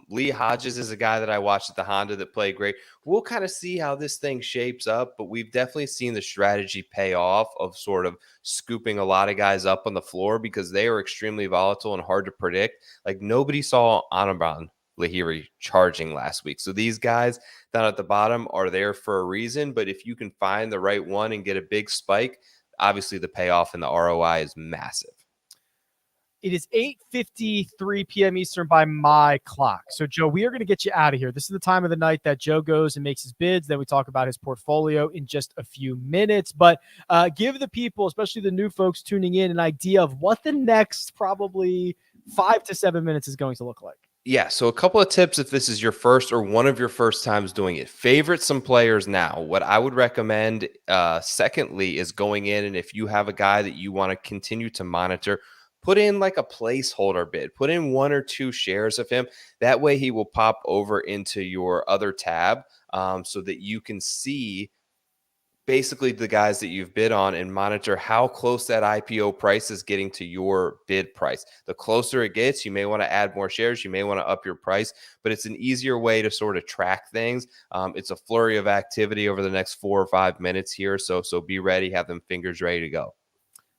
Lee Hodges is a guy that I watched at the Honda that played great. We'll kind of see how this thing shapes up, but we've definitely seen the strategy pay off of sort of scooping a lot of guys up on the floor because they are extremely volatile and hard to predict. Like nobody saw Anubhav Lahiri charging last week. So these guys down at the bottom are there for a reason, but if you can find the right one and get a big spike, obviously the payoff and the ROI is massive.
It is 8:53 p.m. Eastern by my clock. So, Joe, we are going to get you out of here. This is the time of the night that Joe goes and makes his bids. Then we talk about his portfolio in just a few minutes. But give the people, especially the new folks tuning in, an idea of what the next probably 5 to 7 minutes is going to look like.
Yeah, so a couple of tips if this is your first or one of your first times doing it. Favorite some players now. What I would recommend, secondly, is going in, and if you have a guy that you want to continue to monitor, put in like a placeholder bid. Put in 1 or 2 shares of him. That way he will pop over into your other tab so that you can see basically the guys that you've bid on and monitor how close that IPO price is getting to your bid price. The closer it gets, you may want to add more shares. You may want to up your price, but it's an easier way to sort of track things. It's a flurry of activity over the next 4 or 5 minutes here. So be ready, have them fingers ready to go.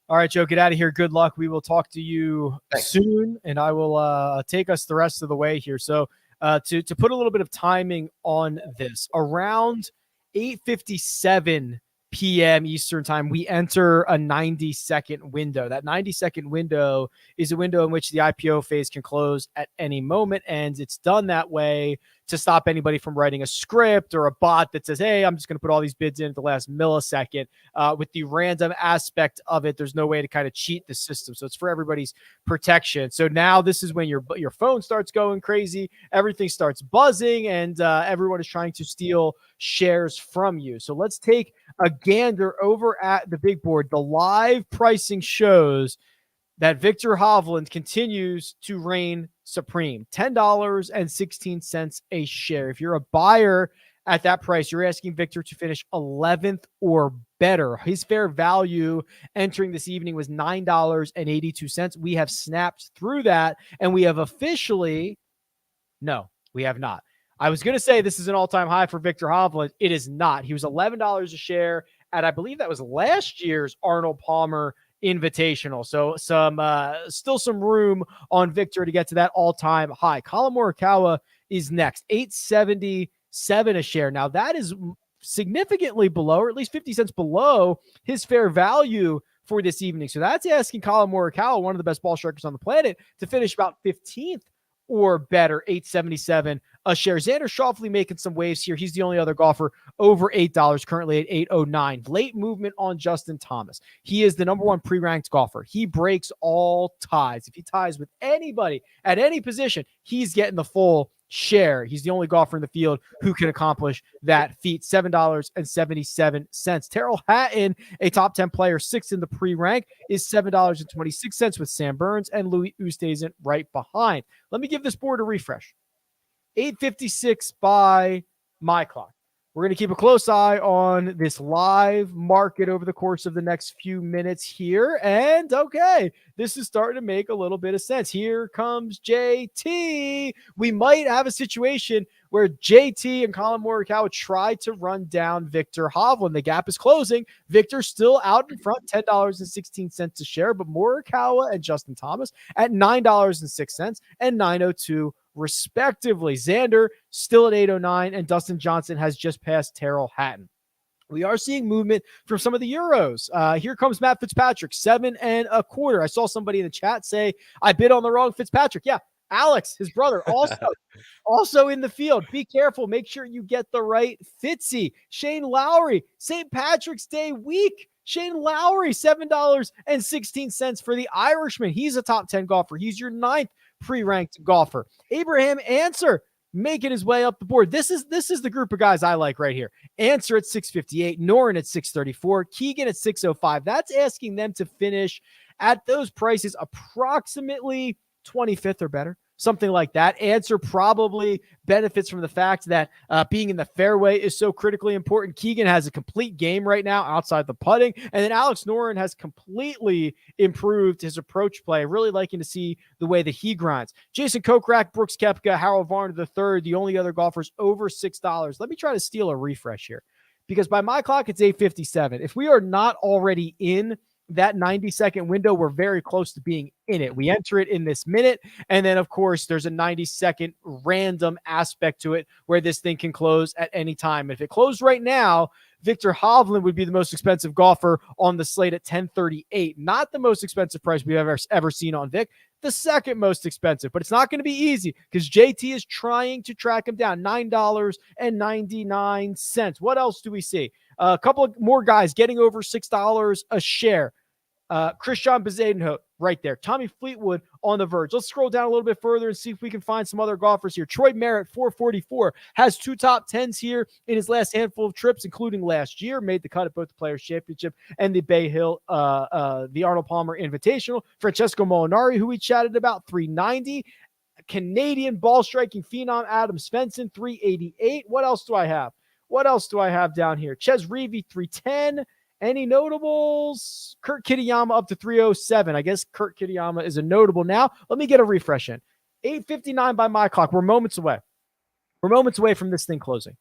All right, Joe, get out of here. Good luck. We will talk to you soon, and I will take us the rest of the way here. So to put a little bit of timing on this, around 8:57 p.m. Eastern time, we enter a 90-second window. That 90-second window is a window in which the IPO phase can close at any moment, and it's done that way to stop anybody from writing a script or a bot that says, hey, I'm just going to put all these bids in at the last millisecond. With the random aspect of it, there's no way to kind of cheat the system. So it's for everybody's protection. So now this is when your phone starts going crazy, everything starts buzzing, and everyone is trying to steal shares from you. So let's take a gander over at the big board. The live pricing shows that Viktor Hovland continues to reign supreme. $10.16 a share. If you're a buyer at that price, you're asking Viktor to finish 11th or better. His fair value entering this evening was $9.82. We have snapped through that, and we have officially... No, we have not. I was going to say this is an all-time high for Viktor Hovland. It is not. He was $11 a share at, I believe that was last year's Arnold Palmer Invitational. So still some room on Viktor to get to that all-time high. Colin Morikawa is next, $8.77 a share. Now that is significantly below, or at least 50 cents below his fair value for this evening. So that's asking Colin Morikawa, one of the best ball strikers on the planet, to finish about 15th or better, 877 a share. Xander Schauffele making some waves here. He's the only other golfer over $8, currently at 809. Late movement on Justin Thomas. He is the number one pre-ranked golfer. He breaks all ties. If he ties with anybody at any position, he's getting the full share. He's the only golfer in the field who can accomplish that feat. $7.77. Terrell Hatton, a top 10 player, sixth in the pre-rank, is $7.26 with Sam Burns and Louis Oosthuizen right behind. Let me give this board a refresh. 8:56 by my clock. We're going to keep a close eye on this live market over the course of the next few minutes here. And okay, this is starting to make a little bit of sense. Here comes JT. We might have a situation where JT and Colin Morikawa try to run down Viktor Hovland. The gap is closing. Victor still out in front, $10.16 a share, but Morikawa and Justin Thomas at $9.06 and $9.02 respectively. Xander still at 809, and Dustin Johnson has just passed Terrell Hatton. We are seeing movement from some of the Euros. Here comes Matt Fitzpatrick, 7.25. I saw somebody in the chat say, I bid on the wrong Fitzpatrick. Yeah, Alex, his brother, also in the field. Be careful. Make sure you get the right Fitzy. Shane Lowry, St. Patrick's Day week. Shane Lowry, $7.16 for the Irishman. He's a top 10 golfer. He's your ninth pre-ranked golfer. Abraham Answer making his way up the board. This is the group of guys I like right here. Answer at 658, Noren at 634, Keegan at 605. That's asking them to finish at those prices approximately 25th or better. Something like that. Answer probably benefits from the fact that being in the fairway is so critically important. Keegan has a complete game right now outside the putting. And then Alex Noren has completely improved his approach play. Really liking to see the way that he grinds. Jason Kokrak, Brooks Koepka, Harold Varner III, the only other golfers over $6. Let me try to steal a refresh here, because by my clock, it's 8:57. If we are not already in that 90-second window, we're very close to being in it. We enter it in this minute, and then, of course, there's a 90-second random aspect to it where this thing can close at any time. If it closed right now, Viktor Hovland would be the most expensive golfer on the slate at 1038. Not the most expensive price we've ever seen on Vic, the second most expensive, but it's not going to be easy because JT is trying to track him down. $9.99. What else do we see? A couple of more guys getting over $6 a share. Christian Bezuidenhout right there. Tommy Fleetwood on the verge. Let's scroll down a little bit further and see if we can find some other golfers here. Troy Merritt, 444, has two top 10s here in his last handful of trips, including last year. Made the cut at both the Players' Championship and the Bay Hill, the Arnold Palmer Invitational. Francesco Molinari, who we chatted about, 390. Canadian ball striking phenom Adam Svensson, 388. What else do I have? Down here? Ches Reavie, 310. Any notables? Kurt Kitayama up to 307. I guess Kurt Kitayama is a notable now. Let me get a refresh in. 8:59 by my clock. We're moments away. From this thing closing.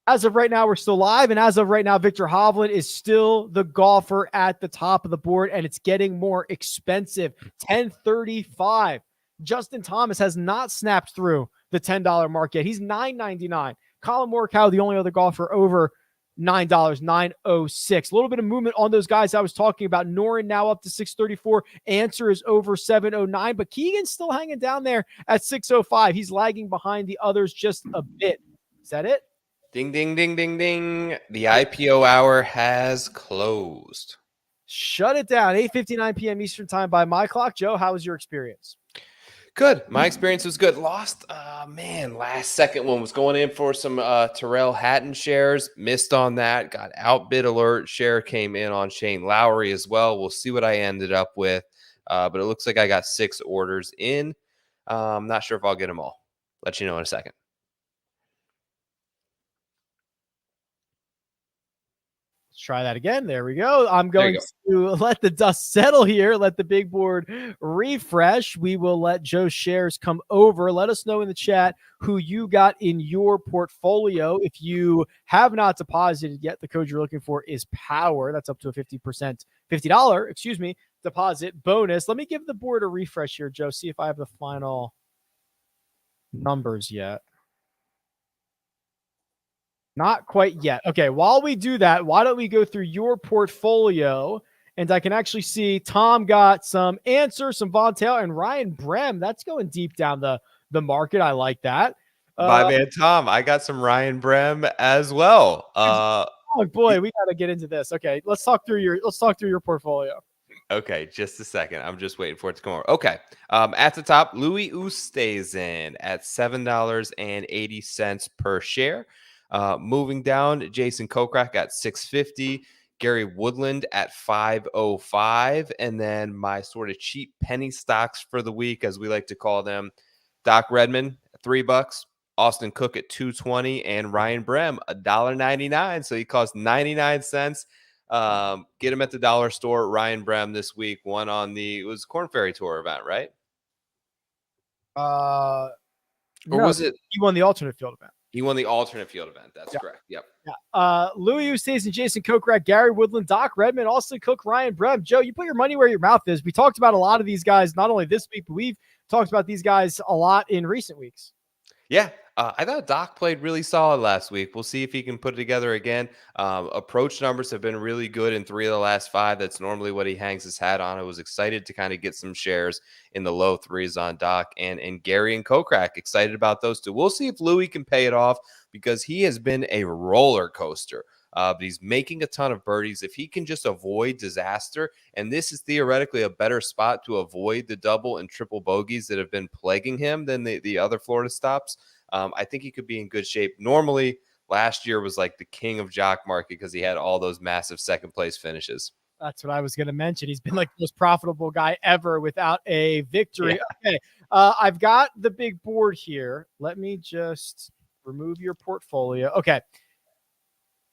As of right now, we're still live. And as of right now, Viktor Hovland is still the golfer at the top of the board, and it's getting more expensive. 1035. Justin Thomas has not snapped through the $10 mark yet. He's $9.99. Colin Morikawa, the only other golfer over $9, $9.06. A little bit of movement on those guys I was talking about. Noren now up to 634. Answer is over 709, but Keegan's still hanging down there at 605. He's lagging behind the others just a bit. Is that it?
Ding, ding, ding, ding, ding. The IPO hour has closed.
Shut it down. 8:59 p.m. Eastern time by my clock. Joe, how was your experience?
Good. My experience was good. Lost, last second one was going in for some Terrell Hatton shares. Missed on that. Got outbid alert. Share came in on Shane Lowry as well. We'll see what I ended up with. But it looks like I got 6 orders in. I'm not sure if I'll get them all. Let you know in a second.
Let's try that again. There we go. I'm going to let the dust settle here. Let the big board refresh. We will let Joe's shares come over. Let us know in the chat who you got in your portfolio. If you have not deposited yet, the code you're looking for is POWER. That's up to a $50 deposit bonus. Let me give the board a refresh here, Joe. See if I have the final numbers yet. Not quite yet. Okay, while we do that, why don't we go through your portfolio And I can actually see Tom got some Answer, some Von Taylor, and Ryan Brem. That's going deep down the market. I like that.
My man Tom, I got some Ryan Brem as well.
Oh boy, we got to get into this. Okay, let's talk through your portfolio.
Okay, just a second. I'm just waiting for it to come over. Okay. At the top, Louis Oosthuizen at $7.80 per share. Moving down, Jason Kokrak at 650. Gary Woodland at 505. And then my sort of cheap penny stocks for the week, as we like to call them, Doc Redman, $3. Austin Cook at 220 and Ryan Brem $1.99. So he cost 99 cents. Get him at the dollar store. Ryan Brem this week won on it was Corn Ferry Tour event, right?
Or
no, was it?
He won the alternate field event.
He won the alternate field event. That's correct. Yep.
Yeah. Louis Oosthuizen, Jason Kokrak, Gary Woodland, Doc Redman, Austin Cook, Ryan Brem. Joe, you put your money where your mouth is. We talked about a lot of these guys, not only this week, but we've talked about these guys a lot in recent weeks.
Yeah, I thought Doc played really solid last week. We'll see if he can put it together again. Approach numbers have been really good in 3 of the last 5. That's normally what he hangs his hat on. I was excited to kind of get some shares in the low 3s on Doc and Gary and Kokrak. Excited about those two. We'll see if Louis can pay it off because he has been a roller coaster. But he's making a ton of birdies. If he can just avoid disaster, and this is theoretically a better spot to avoid the double and triple bogeys that have been plaguing him than the other Florida stops, I think he could be in good shape. Normally, last year was like the king of jock market because he had all those massive second place finishes.
That's what I was going to mention. He's been like the most profitable guy ever without a victory. Yeah. Okay. I've got the big board here. Let me just remove your portfolio. Okay.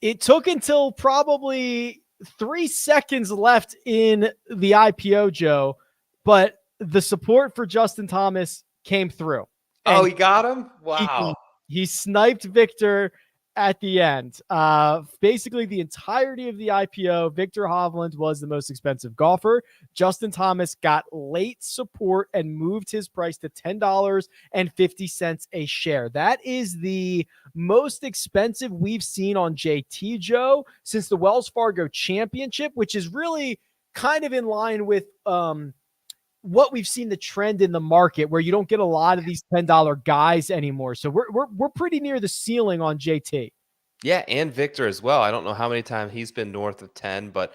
It took until probably 3 seconds left in the IPO, Joe, but the support for Justin Thomas came through.
Oh, he got him? Wow.
He sniped Victor at the end. Basically, the entirety of the IPO, Victor Hovland was the most expensive golfer. Justin Thomas got late support and moved his price to $10.50 a share. That is the most expensive we've seen on JT, Joe, since the Wells Fargo Championship, which is really kind of in line with what we've seen the trend in the market where you don't get a lot of these $10 guys anymore. So we're pretty near the ceiling on JT.
Yeah, and Victor as well. I don't know how many times he's been north of 10, but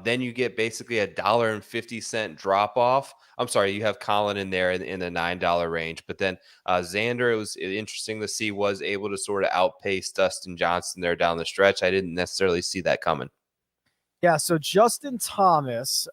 then you get basically $1.50 drop off. I'm sorry, you have Colin in there in the $9 range, but then Xander, it was interesting to see, was able to sort of outpace Dustin Johnson there down the stretch. I didn't necessarily see that coming.
Yeah, so Justin Thomas,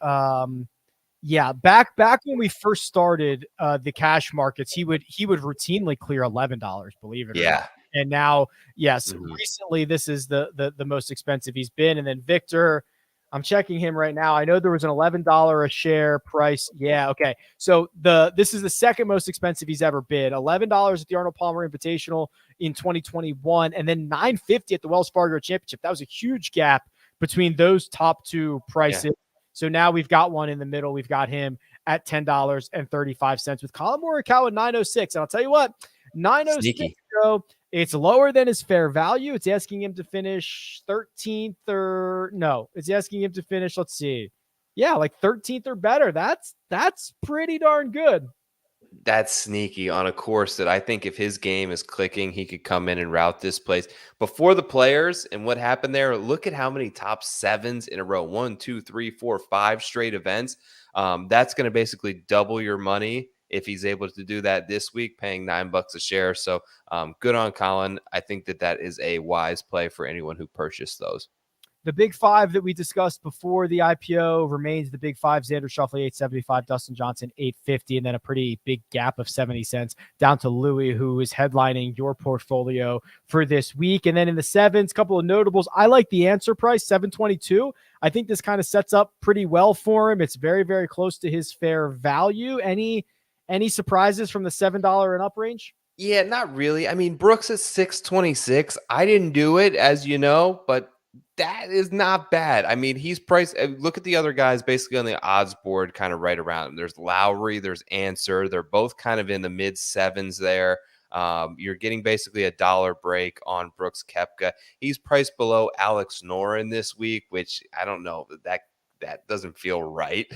yeah, back when we first started the cash markets, he would routinely clear $11, believe it or not. And now, yes, recently this is the most expensive he's been. And then Victor, I'm checking him right now. I know there was an $11 a share price. Yeah, okay. So this is the second most expensive he's ever bid. $11 at the Arnold Palmer Invitational in 2021, and then $9.50 at the Wells Fargo Championship. That was a huge gap between those top two prices. Yeah. So now we've got one in the middle. We've got him at $10.35 with Colin Morikawa at $9.06. And I'll tell you what, $9.06, it's lower than his fair value. It's asking him to finish 13th or no, it's asking him to finish, let's see. Yeah, like 13th or better. That's pretty darn good.
That's sneaky on a course that I think if his game is clicking, he could come in and route this place. Before the players and what happened there, look at how many top 7s in a row. 1, 2, 3, 4, 5 straight events. That's going to basically double your money if he's able to do that this week, paying $9 a share. So good on Colin. I think that is a wise play for anyone who purchased those.
The big 5 that we discussed before the IPO remains the big 5. Xander Schauffele, $8.75, Dustin Johnson, $8.50, and then a pretty big gap of 70 cents down to Louis, who is headlining your portfolio for this week. And then in the 7s, couple of notables. I like the answer price, $7.22. I think this kind of sets up pretty well for him. It's very, very close to his fair value. Any surprises from the $7 and up range?
Yeah, not really. I mean, Brooks is $6.26. I didn't do it, as you know, but that is not bad. I mean, he's priced. Look at the other guys basically on the odds board, kind of right around him. There's Lowry, there's Answer. They're both kind of in the mid 7s there. You're getting basically $1 break on Brooks Koepka. He's priced below Alex Noren this week, which I don't know. That that doesn't feel right.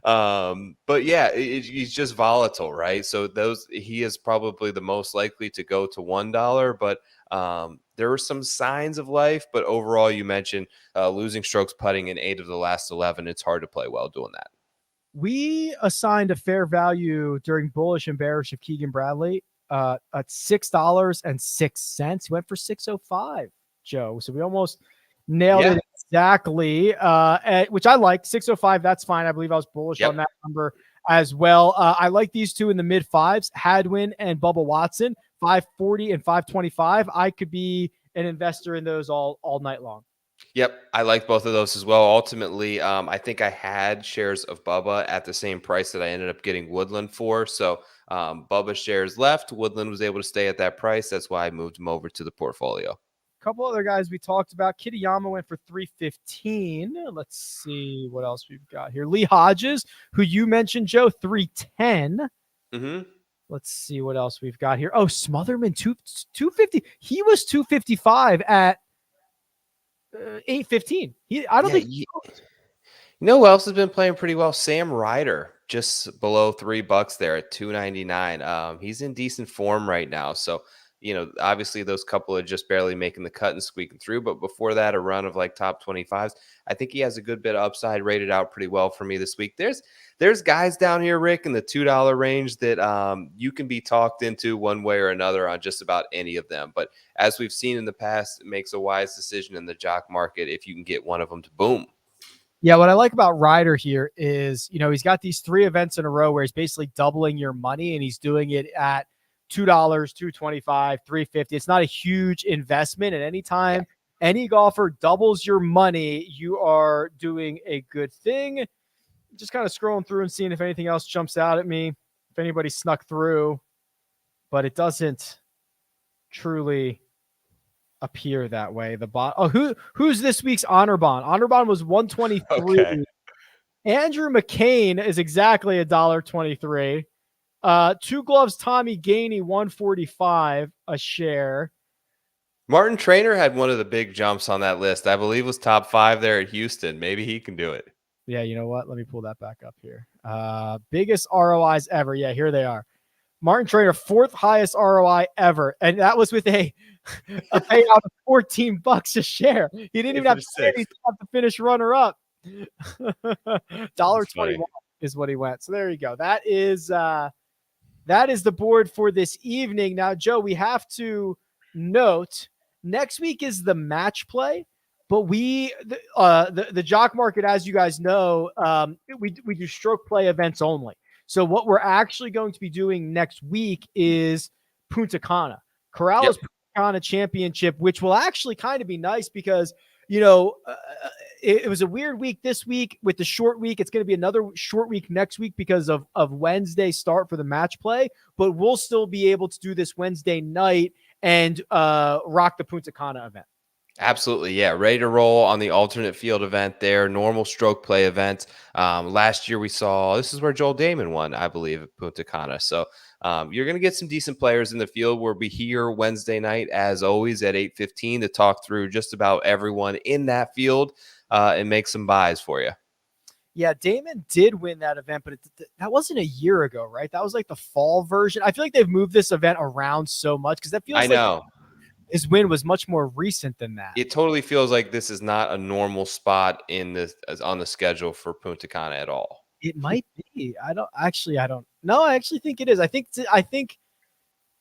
But yeah, he's just volatile, right? So he is probably the most likely to go to $1, but there were some signs of life. But overall, you mentioned losing strokes putting in 8 of the last 11. It's hard to play well doing that.
We assigned a fair value during bullish and bearish of Keegan Bradley at $6.06. He went for 605, Joe. So we almost nailed it exactly, which I like. 605, that's fine. I believe I was bullish on that number as well. I like these two in the mid fives, Hadwin and Bubba Watson, 540 and 525. I could be an investor in those all night long.
Yep, I like both of those as well. Ultimately, I think I had shares of Bubba at the same price that I ended up getting Woodland for. So Bubba shares left. Woodland was able to stay at that price. That's why I moved him over to the portfolio.
Couple other guys we talked about. Kitayama went for 315. Let's see what else we've got here. Lee Hodges, who you mentioned, Joe, 310. Let's see what else we've got here. Oh, Smotherman, 250. He was 255 at 815. I don't think.
You know who else has been playing pretty well? Sam Ryder, just below $3 there at 299. He's in decent form right now. So, obviously those couple are just barely making the cut and squeaking through. But before that, a run of like top 25s. I think he has a good bit of upside, rated out pretty well for me this week. There's guys down here, Rick, in the $2 range that you can be talked into one way or another on just about any of them. But as we've seen in the past, it makes a wise decision in the jock market if you can get one of them to boom.
Yeah, what I like about Ryder here is, he's got these 3 events in a row where he's basically doubling your money, and he's doing it at $2, $2.25, $3.50. It's not a huge investment. At any time, any golfer doubles your money, you are doing a good thing. Just kind of scrolling through and seeing if anything else jumps out at me, if anybody snuck through, but it doesn't truly appear that way. Who's this week's honor bond? Honor bond was 123.
Okay.
Andrew McCain is exactly $1.23. Two Gloves Tommy Gainey, 145 a share.
Martin Trainer had one of the big jumps on that list. I believe was top 5 there at Houston. Maybe he can do it.
Yeah, you know what? Let me pull that back up here. Biggest ROIs ever. Yeah, here they are. Martin Trainer, 4th highest ROI ever. And that was with a payout of $14 a share. He didn't even have to finish runner up. $1.21 is what he went. So there you go. That is the board for this evening. Now, Joe, we have to note next week is the match play. But the jock market, as you guys know, we do stroke play events only. So what we're actually going to be doing next week is Punta Cana. Corrales Punta Cana Championship, which will actually kind of be nice because, it was a weird week this week with the short week. It's going to be another short week next week because of Wednesday start for the match play. But we'll still be able to do this Wednesday night and rock the Punta Cana event.
Absolutely. Yeah. Ready to roll on the alternate field event there. Normal stroke play event. Last year we saw, this is where Joel Damon won, I believe, at Punta Cana. So you're going to get some decent players in the field. We'll be here Wednesday night, as always, at 8:15 to talk through just about everyone in that field and make some buys for you.
Yeah, Damon did win that event, but that wasn't a year ago, right? That was like the fall version. I feel like they've moved this event around so much because that feels
I know.
His win was much more recent than that.
It totally feels like this is not a normal spot on the schedule for Punta Cana at all.
It might be. I don't know. I actually think it is. I think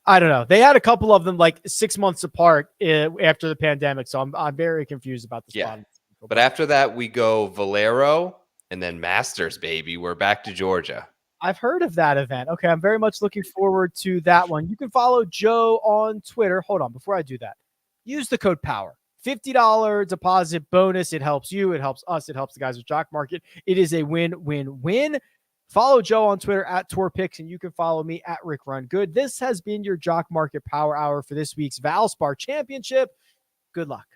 I don't know. They had a couple of them like 6 months apart after the pandemic, so I'm very confused about the spot.
But after that, we go Valero and then Masters, baby. We're back to Georgia.
I've heard of that event. Okay, I'm very much looking forward to that one. You can follow Joe on Twitter. Hold on, before I do that, use the code POWER. $50 deposit bonus. It helps you. It helps us. It helps the guys with Jock Market. It is a win-win-win. Follow Joe on Twitter at TorPicks, and you can follow me at RickRunGood. This has been your Jock Market Power Hour for this week's Valspar Championship. Good luck.